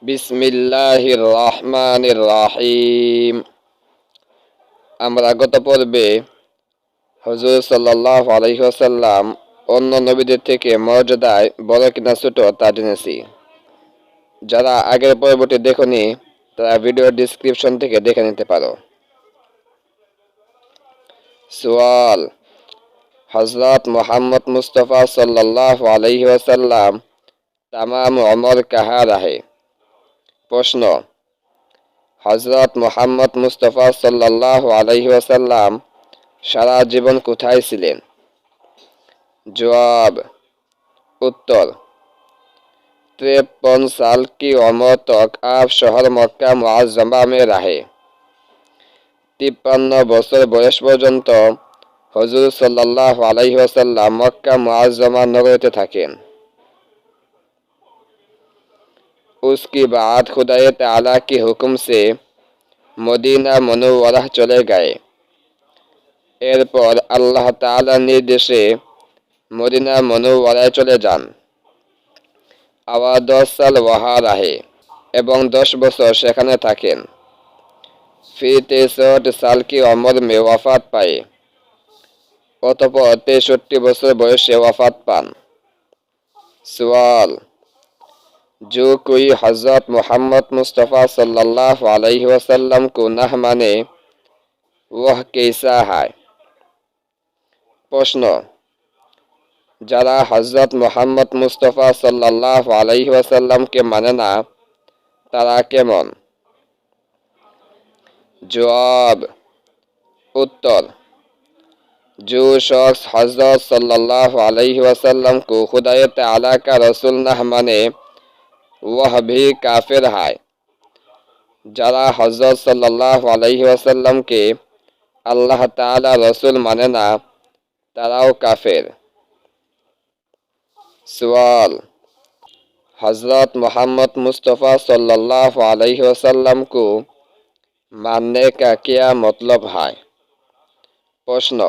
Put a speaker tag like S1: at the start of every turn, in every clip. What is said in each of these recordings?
S1: বিসমিল্লাহির রহমানির রহিম। আমরা গত পর্বে হুজুর সাল্লাল্লাহু আলাইহি ওয়াসাল্লাম অন্য নবীদের থেকে মর্যাদায় বড় কিনা ছোট তা জেনেছি। যারা আগের পর্বটি দেখোনি তারা ভিডিওর ডিসক্রিপশন থেকে দেখে নিতে পারো। সওয়াল: হযরত মুহাম্মদ মুস্তাফা সাল্লাল্লাহু আলাইহি ওয়াসাল্লাম तमाम उम्र कहाँ रहे? প্রশ্ন: হযরত মুহাম্মদ মুস্তাফা সাল্লাল্লাহু আলাইহি ওয়াসাল্লাম সারা জীবন কোথায় ছিলেন? जवाब: उत्तर 53 साल की उम्र तक आप शहर मक्का मुअज्जमा में रहे। 53 বছর বয়স পর্যন্ত হুজুর সাল্লাল্লাহু আলাইহি ওয়াসাল্লাম মক্কা মুআজ্জমা নগরীতে থাকেন। उसके बाद खुदाए ताला के हुक्म से मदीना मुनव्वरा चले गए। এরপর আল্লাহ তাআলার নির্দেশে মদিনা মুনव्वराয় চলে যান। আওয়া 10 সাল ওয়াহা রাহে এবং 10 বছর সেখানে থাকেন। ফির 63 সাল কি উমর মে ওয়াফাত পায়ে, অতঃপর 63 বছর বয়সে ওয়াফাত পান। सवाल: जो कोई हज़रत मोहम्मद मुस्तफ़ा सल्लल्लाहु अलैहि वसल्लम को न माने वह कैसा है? प्रश्न: যারা হযরত মুহাম্মদ মুস্তাফা সাল্লাল্লাহু আলাইহি ওয়াসাল্লামকে মানে না তারা কেমন? जवाब: उत्तर जो शख्स हज़रत सल्लल्लाहु अलैहि वसल्लम को खुदाए ताला का रसूल न माने वह भी काफिर है। যারা হযরত সাল্লাল্লাহু আলাইহি ওয়াসাল্লামকে আল্লাহ তাআলা রসুল মানে না তারাও কাফের। सवाल: हज़रत मोहम्मद मुस्तफ़ा सल्लल्लाहु अलैहि वसल्लम को मानने का क्या मतलब है? प्रश्न: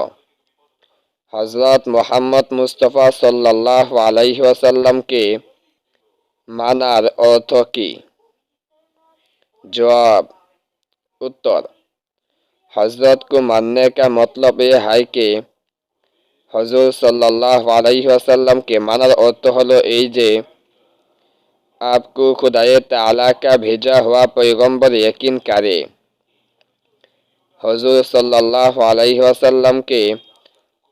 S1: हज़रत मोहम्मद मुस्तफ़ा सल्लल्लाहु अलैहि वसल्लम के मानार अर्थ की? जवाब: उत्तर हज़रत को मानने का मतलब यह है कि हुजूर सल्लल्लाहु अलैहि वसल्लम के मानार अर्थ हलो এই যে आपको खुदाए ताला का भेजा हुआ पैगंबर यकीन करे, हुजूर सल्लल्लाहु अलैहि वसल्लम के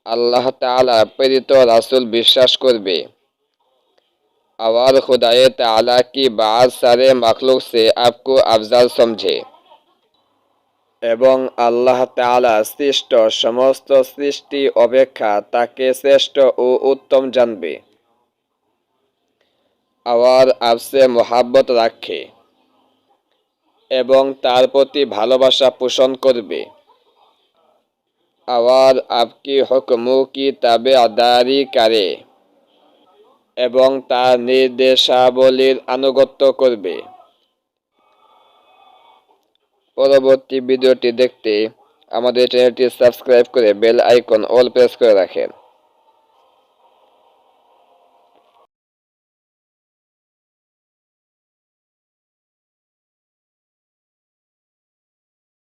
S1: अल्लाह ताला प्रेरित रासुल বিশ্বাস করবে और खुदाए ताला की बात सारे मखलूक से आपको अफजल समझे এবং আল্লাহ তাআলা সৃষ্ট সমস্ত সৃষ্টি অপেক্ষা তাকে শ্রেষ্ঠ ও উত্তম জানবে और आपसे मोहब्बत রাখে এবং তার প্রতি ভালোবাসা পোষণ করবে और आपकी हुक्मों की ताबेदारी करे এবং তার নির্দেশাবলীর আনুগত্য করবে। পরবর্তী ভিডিওটি দেখতে আমাদের চ্যানেলটি সাবস্ক্রাইব করে বেল আইকন অল প্রেস করে রাখেন।